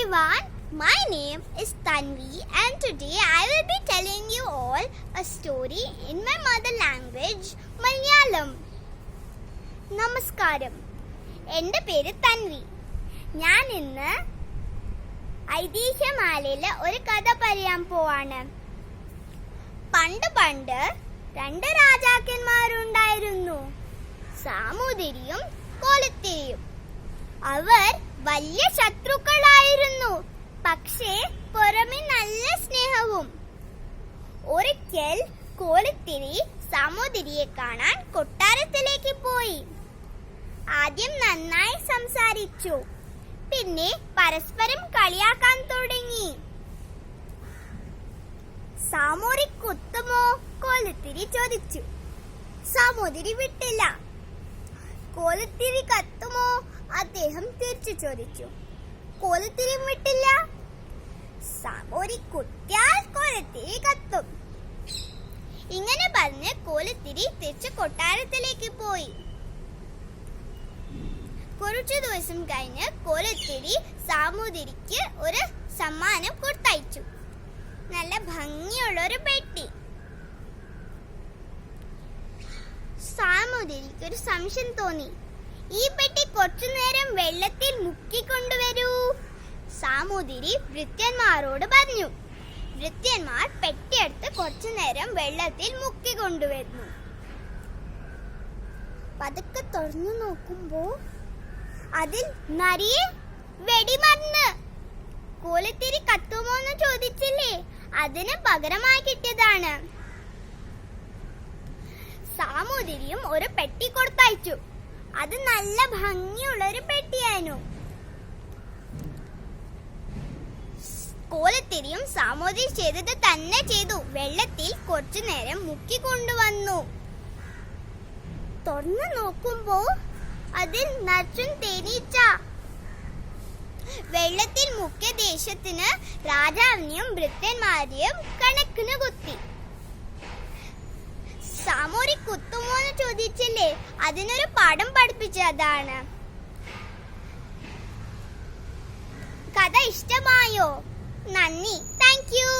everyone, my name is Tanvi and today I will be telling you all a story in my mother language, Malayalam. നമസ്കാരം, എൻ്റെ പേര് തൻവി. ഞാൻ ഇന്ന് ഐതിഹ്യമാലയിലെ ഒരു കഥ പറയാൻ പോവാണ്. പണ്ട് രണ്ട് രാജാക്കന്മാരുണ്ടായിരുന്നു, സാമൂതിരിയും കോലത്തിരിയും. അവർ വലിയ ശത്രുക്കളായിരുന്നു, പക്ഷേ പുറമെ നല്ല സ്നേഹവും. ഒരിക്കൽ കോലത്തിരി സാമൂതിരിയെ കാണാൻ കൊട്ടാരത്തിലേക്ക് പോയി. ആദ്യം നന്നായി സംസാരിച്ചു, പിന്നെ പരസ്പരം കളിയാക്കാൻ തുടങ്ങി. സാമൂതിരി കുത്തുമോ? കോലത്തിരി ചോദിച്ചു. സാമൂതിരി വിട്ടില്ല. കോലത്തിരി കത്തുമോ? അദ്ദേഹം തിരിച്ചു ചോദിച്ചു. കോലത്തിരി വിട്ടില്ല. സാമൂതിരി കുത്തിയാൽ കോലത്തിരി കത്തും. ഇങ്ങനെ പറഞ്ഞ് കോലത്തിരി തിരിച്ചു കൊട്ടാരത്തിലേക്ക് പോയി. കുറച്ചു ദിവസം കഴിഞ്ഞ് കോലത്തിരി സാമൂതിരിക്ക് ഒരു സമ്മാനം കൊടുത്തയച്ചു. നല്ല ഭംഗിയുള്ള ഒരു പെട്ടി. സാമൂതിരിക്ക് ഒരു സംശയം തോന്നി. ഈ പെട്ടി കുറച്ചു നേരം വെള്ളത്തിൽ മുക്കിക്കൊണ്ടുവരൂ. സാമൂതിരി ഭൃത്യന്മാരോട് പറഞ്ഞു. ഭൃത്യന്മാർ പെട്ടിയെടുത്ത് കുറച്ചു നേരം വെള്ളത്തിൽ മുക്കിക്കൊണ്ടുവരുന്നു. പതുക്കെ തുറന്നു നോക്കുമ്പോ അതിൽ നിറയെ വെടിമരുന്ന്. കോലത്തിരി കത്തുമോ എന്ന് ചോദിച്ചില്ലേ, അതിന് പകരമായി കിട്ടിയതാണ്. സാമൂതിരിയും ഒരു പെട്ടി കൊടുത്തയച്ചു. അത് നല്ല ഭംഗിയുള്ള ഒരു പെട്ടിയായിരുന്നു. കോലത്തിരിയും സാമൂതിരി ചെയ്തത് തന്നെ ചെയ്തു. വെള്ളത്തിൽ കുറച്ചു നേരം മുക്കിക്കൊണ്ടുവന്നു. തുറന്നു നോക്കുമ്പോ അതിൽ നിറച്ചും തേനീച്ച. വെള്ളത്തിൽ മുക്കിയ ദേശത്തിന് രാജാവിനെയും ഭൃത്യന്മാരെയും കണക്കിന് കുത്തി. സാമൂതിരി കുത്തുമോ എന്ന് ചോദിച്ചില്ലേ, അതിനൊരു പാഠം പഠിപ്പിച്ചതാണ്. കഥ ഇഷ്ടമായോ? നന്ദി. Thank you.